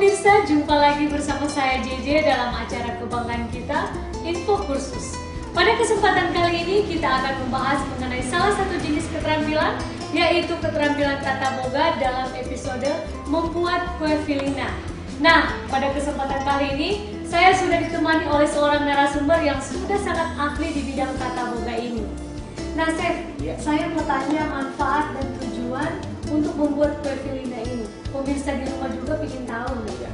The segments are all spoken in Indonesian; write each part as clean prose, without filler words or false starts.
Pemirsa, jumpa lagi bersama saya JJ dalam acara kebanggaan kita, Info Kursus. Pada kesempatan kali ini kita akan membahas mengenai salah satu jenis keterampilan, yaitu keterampilan tata boga dalam episode membuat kue filina. Nah, pada kesempatan kali ini saya sudah ditemani oleh seorang narasumber yang sudah sangat ahli di bidang tata boga ini. Nah, Chef, saya mau tanya manfaat dan tujuan untuk membuat kue filina ini. Pemirsa di rumah juga ingin tahu nih.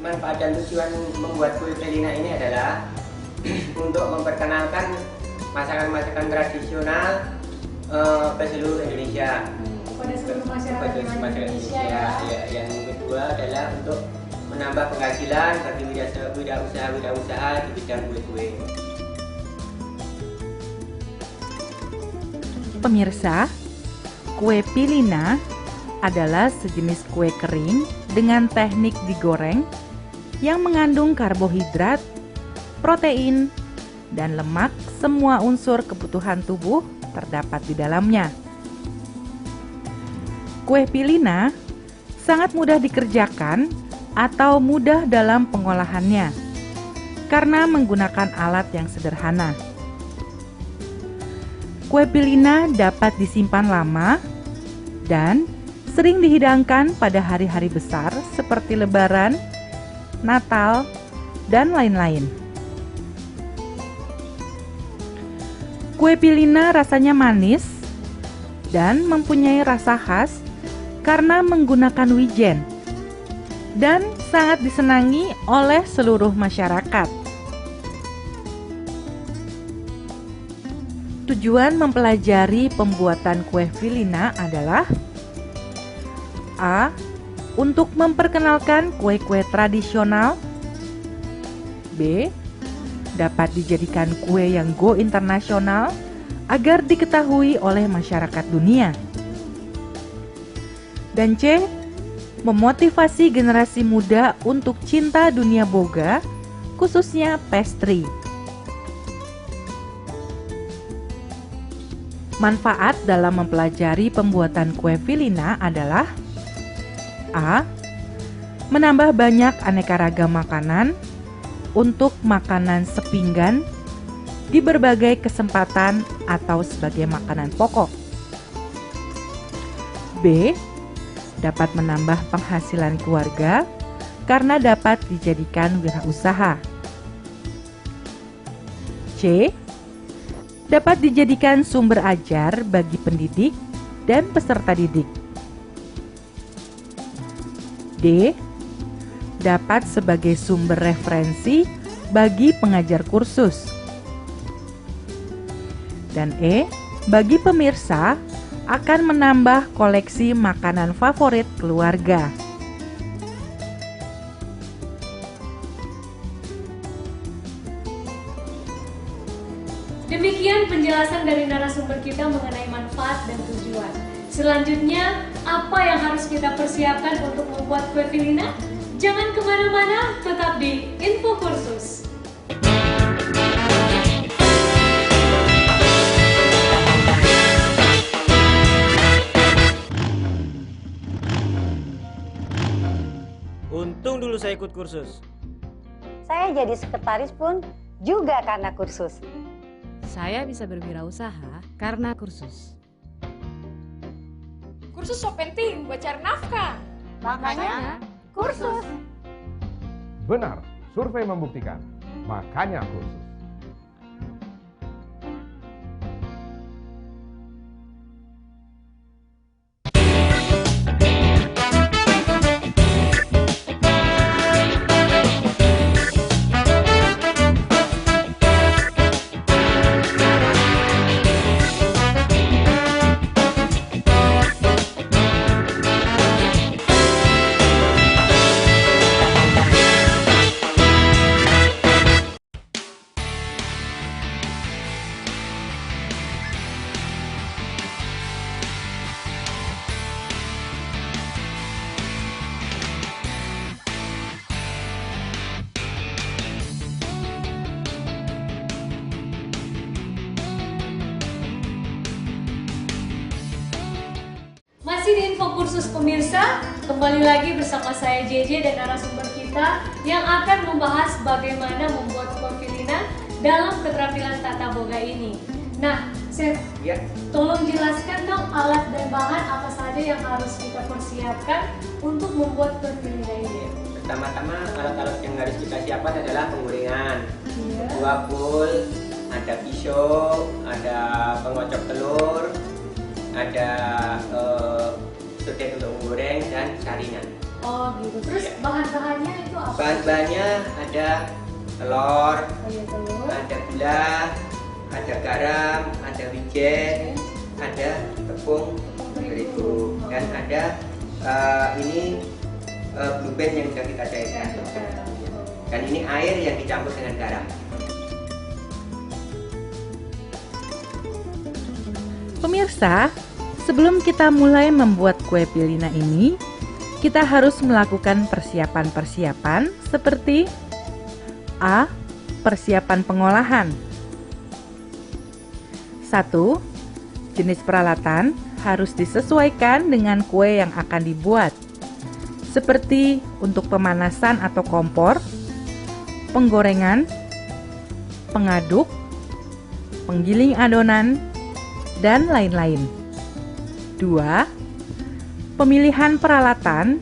Manfaat dan tujuan membuat kue filina ini adalah untuk memperkenalkan masakan-masakan tradisional ke seluruh Indonesia. Kepada seluruh masyarakat Indonesia. Ya. Yang kedua adalah untuk menambah penghasilan bagi wirausaha di bidang kue-kue. Pemirsa, kue filina adalah sejenis kue kering dengan teknik digoreng yang mengandung karbohidrat, protein, dan lemak. Semua unsur kebutuhan tubuh terdapat di dalamnya. Kue filina sangat mudah dikerjakan atau mudah dalam pengolahannya karena menggunakan alat yang sederhana. Kue filina dapat disimpan lama dan sering dihidangkan pada hari-hari besar seperti Lebaran, Natal, dan lain-lain. Kue filina rasanya manis dan mempunyai rasa khas karena menggunakan wijen dan sangat disenangi oleh seluruh masyarakat. Tujuan mempelajari pembuatan kue filina adalah A. Untuk memperkenalkan kue-kue tradisional. B. Dapat dijadikan kue yang go internasional agar diketahui oleh masyarakat dunia. Dan C. Memotivasi generasi muda untuk cinta dunia boga, khususnya pastry. Manfaat dalam mempelajari pembuatan kue filina adalah A. Menambah banyak aneka ragam makanan untuk makanan sepinggan di berbagai kesempatan atau sebagai makanan pokok. B. Dapat menambah penghasilan keluarga karena dapat dijadikan wirausaha. C. Dapat dijadikan sumber ajar bagi pendidik dan peserta didik. D. Dapat sebagai sumber referensi bagi pengajar kursus. Dan E. Bagi pemirsa akan menambah koleksi makanan favorit keluarga. Demikian penjelasan dari narasumber kita mengenai manfaat dan tujuan. Selanjutnya, apa yang harus kita persiapkan untuk membuat kue filina? Jangan kemana-mana, tetap di Info Kursus. Untung dulu saya ikut kursus. Saya jadi sekretaris pun juga karena kursus. Saya bisa berwirausaha karena kursus. Kursus so penting buat cari nafkah. Makanya kursus. Benar, survei membuktikan. Makanya kursus. Masih di Info Kursus pemirsa, kembali lagi bersama saya JJ dan narasumber kita yang akan membahas bagaimana membuat kue Filina dalam keterampilan tata boga ini. Nah, Chef, Ya, tolong jelaskan dong alat dan bahan apa saja yang harus kita persiapkan untuk membuat kue Filina ini. pertama-tama alat-alat yang harus kita siapkan adalah penggorengan. Iya. 2 bowl, ada pisau, ada pengocok telur, ada sudet untuk menggoreng dan saringan. Oh gitu. Terus Iya. bahan-bahannya itu apa? Bahan-bahannya ada telur, Oh iya, telur. ada gula, ada garam, ada wijen, ada tepung terigu, dan ada ini blue band yang sudah kita cairkan. Dan ini air yang dicampur dengan garam. Pemirsa, sebelum kita mulai membuat kue Filina ini, kita harus melakukan persiapan-persiapan seperti A. Persiapan pengolahan. 1. Jenis peralatan harus disesuaikan dengan kue yang akan dibuat, seperti untuk pemanasan atau kompor, penggorengan, pengaduk, penggiling adonan, dan lain-lain. 2. Pemilihan peralatan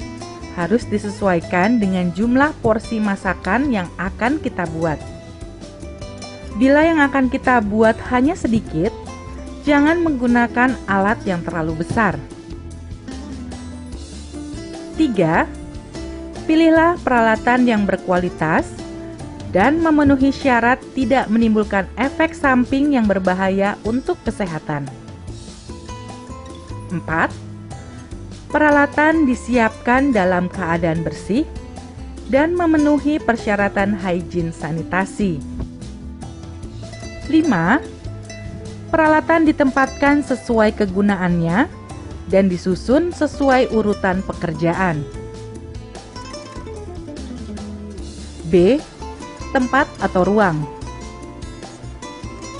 harus disesuaikan dengan jumlah porsi masakan yang akan kita buat. Bila yang akan kita buat hanya sedikit, jangan menggunakan alat yang terlalu besar. 3. Pilihlah peralatan yang berkualitas dan memenuhi syarat tidak menimbulkan efek samping yang berbahaya untuk kesehatan. 4. Peralatan disiapkan dalam keadaan bersih dan memenuhi persyaratan higien sanitasi. 5. Peralatan ditempatkan sesuai kegunaannya dan disusun sesuai urutan pekerjaan. B. Tempat atau ruang.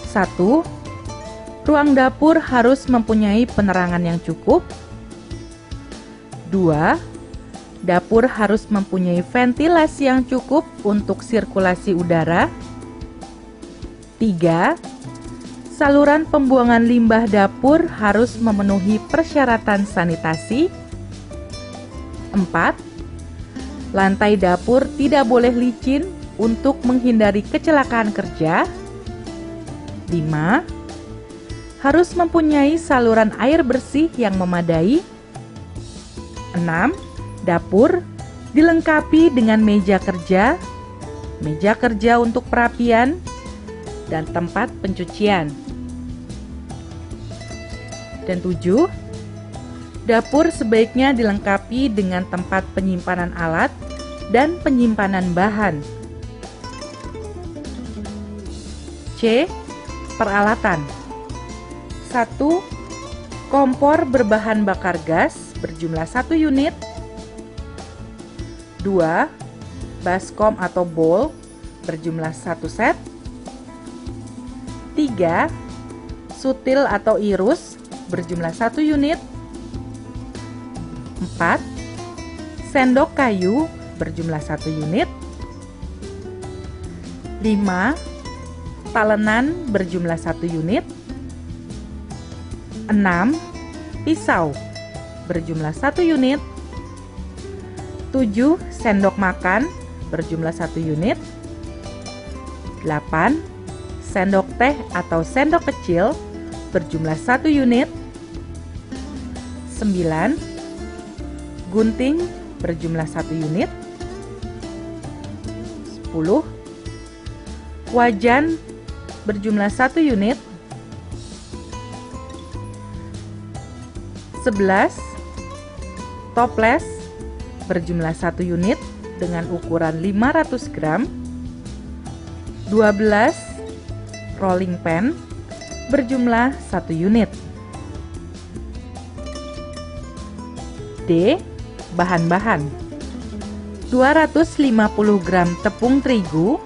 1. Ruang dapur harus mempunyai penerangan yang cukup. 2. Dapur harus mempunyai ventilasi yang cukup untuk sirkulasi udara. 3. Saluran pembuangan limbah dapur harus memenuhi persyaratan sanitasi. 4. Lantai dapur tidak boleh licin untuk menghindari kecelakaan kerja. 5. Harus mempunyai saluran air bersih yang memadai. 6. Dapur dilengkapi dengan meja kerja untuk perapian, dan tempat pencucian. Dan 7. Dapur sebaiknya dilengkapi dengan tempat penyimpanan alat dan penyimpanan bahan. C. Peralatan. 1. Kompor berbahan bakar gas berjumlah 1 unit. 2. Baskom atau bowl berjumlah 1 set. 3. Sutil atau irus berjumlah 1 unit. 4. Sendok kayu berjumlah 1 unit. 5. Talenan berjumlah 1 unit. 6. Pisau berjumlah 1 unit. 7. Sendok makan berjumlah 1 unit. 8. Sendok teh atau sendok kecil berjumlah 1 unit. 9. Gunting berjumlah 1 unit. 10. Wajan berjumlah 1 unit. 11. Toples berjumlah 1 unit dengan ukuran 500 gram. 12. Rolling pan berjumlah 1 unit. D. Bahan-bahan. 250 gram tepung terigu,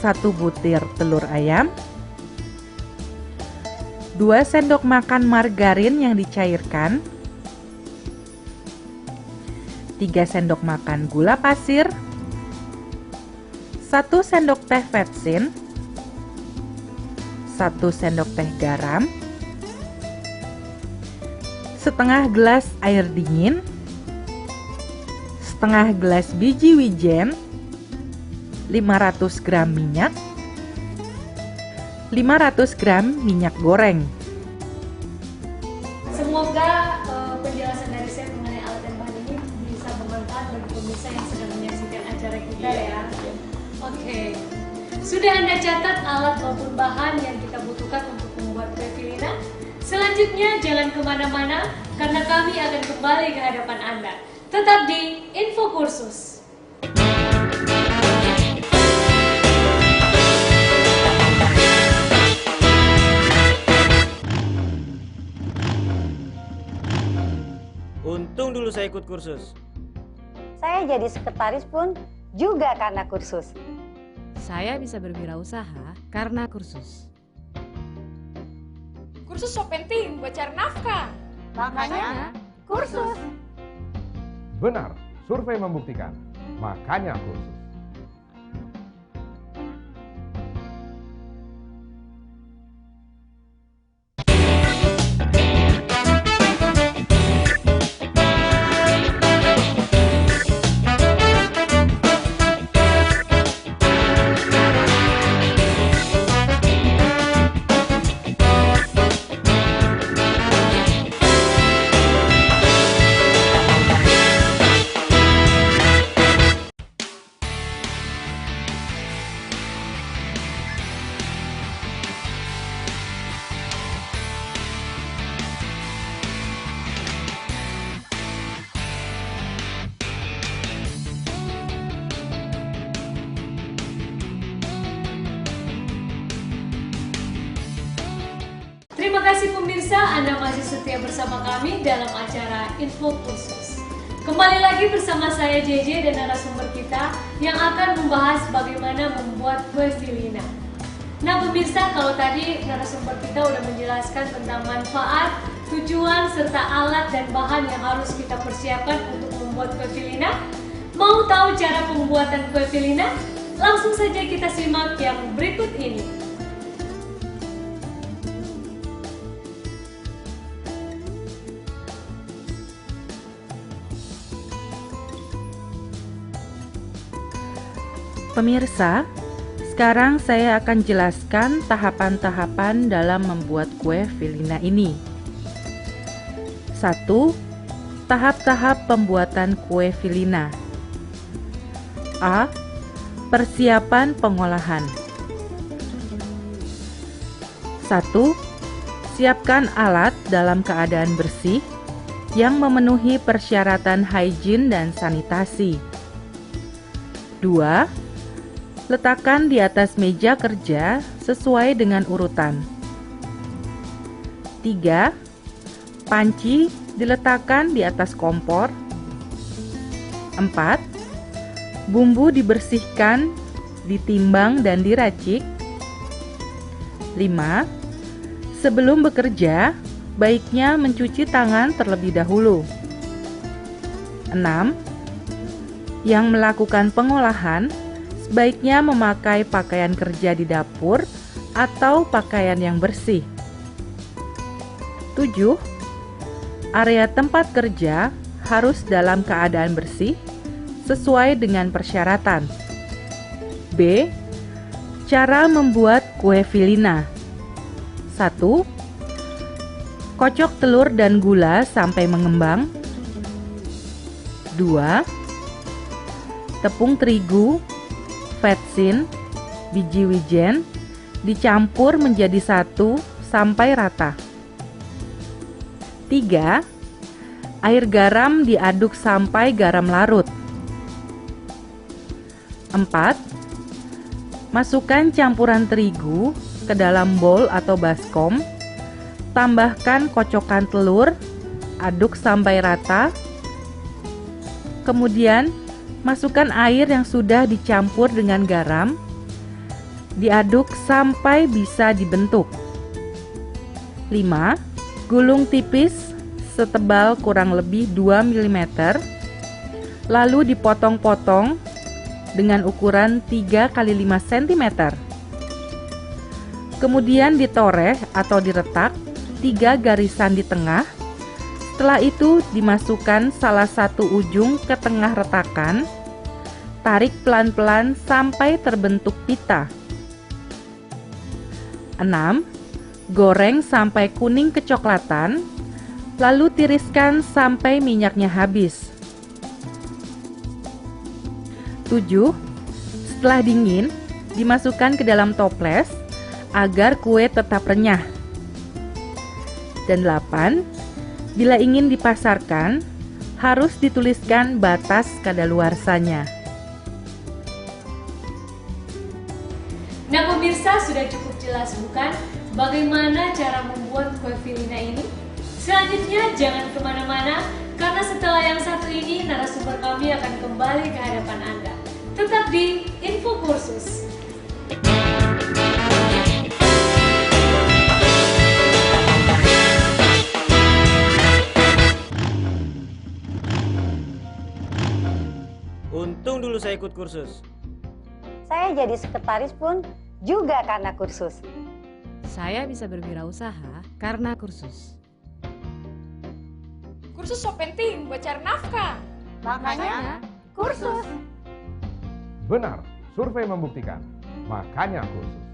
1 butir telur ayam, 2 sendok makan margarin yang dicairkan, 3 sendok makan gula pasir, 1 sendok teh vetsin, 1 sendok teh garam, setengah gelas air dingin, setengah gelas biji wijen, 500 gram minyak, 500 gram minyak goreng. Semoga penjelasan dari saya mengenai alat dan bahan ini bisa bermanfaat bagi pemirsa yang sedang menyaksikan acara kita ya. Oke. Sudah Anda catat alat maupun bahan yang kita butuhkan untuk membuat kue filina? Selanjutnya jangan kemana-mana karena kami akan kembali ke hadapan Anda. Tetap di Info Kursus. Untung dulu saya ikut kursus. Saya jadi sekretaris pun juga karena kursus. Saya bisa berwirausaha karena kursus. Kursus so penting buat cari nafkah. Makanya kursus. Benar, survei membuktikan. Makanya kursus. Terima kasih pemirsa, Anda masih setia bersama kami dalam acara Info Kursus. Kembali lagi bersama saya JJ dan narasumber kita yang akan membahas bagaimana membuat kue filina. Nah pemirsa, kalau tadi narasumber kita udah menjelaskan tentang manfaat, tujuan, serta alat dan bahan yang harus kita persiapkan untuk membuat kue filina. Mau tahu cara pembuatan kue filina? Langsung saja kita simak yang berikut ini. Pemirsa, sekarang saya akan jelaskan tahapan-tahapan dalam membuat kue filina ini. 1. Tahap-tahap pembuatan kue filina. A. Persiapan pengolahan. 1. Siapkan alat dalam keadaan bersih yang memenuhi persyaratan hygiene dan sanitasi. 2. Letakkan di atas meja kerja sesuai dengan urutan. 3. Panci diletakkan di atas kompor. 4. Bumbu dibersihkan, ditimbang dan diracik. 5. Sebelum bekerja, baiknya mencuci tangan terlebih dahulu. 6. Yang melakukan pengolahan sebaiknya memakai pakaian kerja di dapur atau pakaian yang bersih. 7. Area tempat kerja harus dalam keadaan bersih sesuai dengan persyaratan. B. Cara membuat kue filina. 1. Kocok telur dan gula sampai mengembang. 2. Tepung terigu, vetsin, biji wijen dicampur menjadi satu sampai rata. 3. Air garam diaduk sampai garam larut. 4. Masukkan campuran terigu ke dalam bowl atau baskom. Tambahkan kocokan telur, aduk sampai rata. Kemudian masukkan air yang sudah dicampur dengan garam, diaduk sampai bisa dibentuk. 5. Gulung tipis setebal kurang lebih 2 mm. lalu dipotong-potong dengan ukuran 3 x 5 cm. Kemudian ditoreh atau diretak 3 garisan di tengah. Setelah itu dimasukkan salah satu ujung ke tengah retakan. Tarik pelan-pelan sampai terbentuk pita. 6. Goreng sampai kuning kecoklatan, lalu tiriskan sampai minyaknya habis. 7. Setelah dingin, dimasukkan ke dalam toples agar kue tetap renyah. Dan 8. Bila ingin dipasarkan, harus dituliskan batas kadaluarsanya. Nah pemirsa, sudah cukup jelas bukan bagaimana cara membuat kue Filina ini? Selanjutnya jangan kemana-mana, karena setelah yang satu ini narasumber kami akan kembali ke hadapan Anda. Tetap di Info Kursus. Untung dulu saya ikut kursus. Saya jadi sekretaris pun juga karena kursus. Saya bisa berwirausaha karena kursus. Kursus so penting buat cari nafkah. Makanya kursus. Benar, survei membuktikan. Makanya kursus.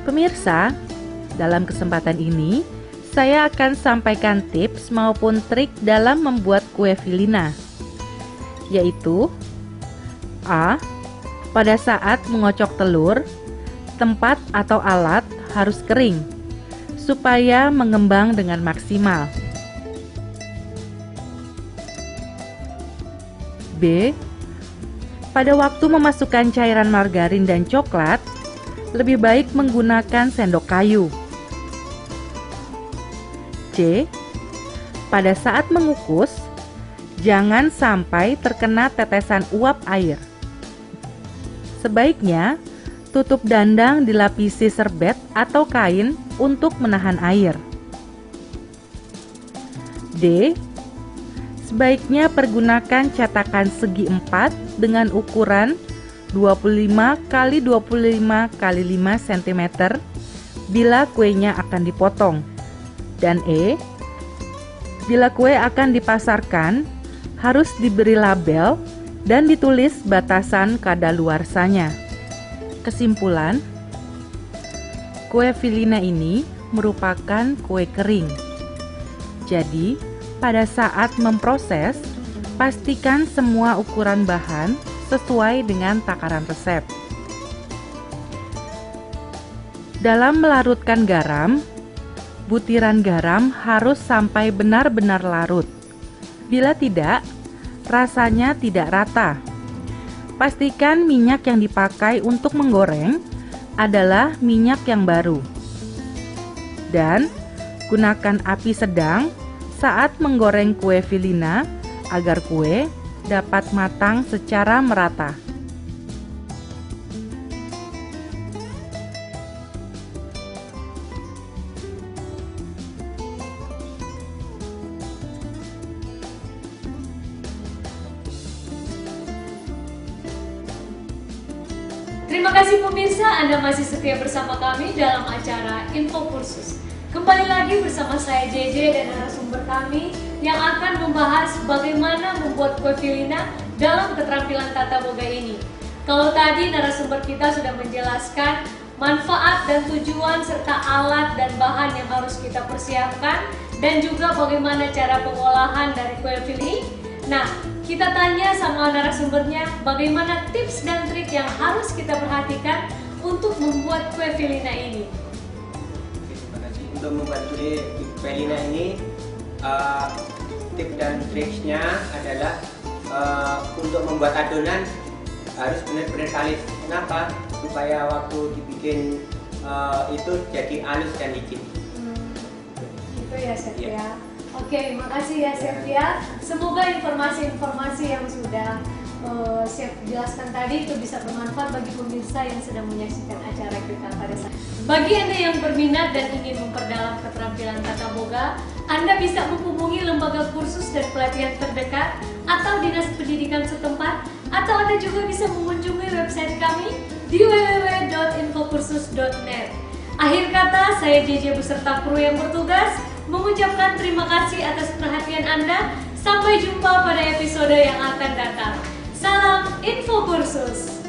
Pemirsa, dalam kesempatan ini saya akan sampaikan tips maupun trik dalam membuat kue Filina, yaitu A. Pada saat mengocok telur, tempat atau alat harus kering supaya mengembang dengan maksimal. B. Pada waktu memasukkan cairan margarin dan coklat, lebih baik menggunakan sendok kayu. C. Pada saat mengukus, jangan sampai terkena tetesan uap air. Sebaiknya, tutup dandang dilapisi serbet atau kain untuk menahan air. D. Sebaiknya pergunakan cetakan segi 4 dengan ukuran 25 x 25 x 5 cm bila kuenya akan dipotong. Dan E. Bila kue akan dipasarkan, harus diberi label dan ditulis batasan kadaluarsanya. Kesimpulan, kue Filina ini merupakan kue kering. Jadi, pada saat memproses, pastikan semua ukuran bahan sesuai dengan takaran resep. Dalam melarutkan garam, butiran garam harus sampai benar-benar larut. Bila tidak, rasanya tidak rata. Pastikan minyak yang dipakai untuk menggoreng adalah minyak yang baru. Dan gunakan api sedang saat menggoreng kue Filina agar kue dapat matang secara merata. Terima kasih pemirsa, Anda masih setia bersama kami dalam acara Info Kursus. Kembali lagi bersama saya JJ dan narasumber kami yang akan membahas bagaimana membuat kue Filina dalam keterampilan tata boga ini. Kalau tadi narasumber kita sudah menjelaskan manfaat dan tujuan serta alat dan bahan yang harus kita persiapkan dan juga bagaimana cara pengolahan dari kue fili. Nah, kita tanya sama narasumbernya bagaimana tips dan trik yang harus kita perhatikan untuk membuat kue filina ini. Terima kasih. Untuk membuat kue filina ini, tips dan triknya adalah untuk membuat adonan harus benar-benar kalis. Kenapa? Supaya waktu dibikin itu jadi halus dan licin. Gitu ya, Chef Iya. ya. Oke, makasih ya Chef ya. Semoga informasi-informasi yang sudah Chef jelaskan tadi itu bisa bermanfaat bagi pemirsa yang sedang menyaksikan acara kita pada saat. Bagi Anda yang berminat dan ingin memperdalam keterampilan tata boga, Anda bisa menghubungi lembaga kursus dan pelatihan terdekat atau dinas pendidikan setempat, atau Anda juga bisa mengunjungi website kami di www.infokursus.net. Akhir kata, saya JJ beserta kru yang bertugas mengucapkan terima kasih atas perhatian Anda. Sampai jumpa pada episode yang akan datang. Salam Info Kursus.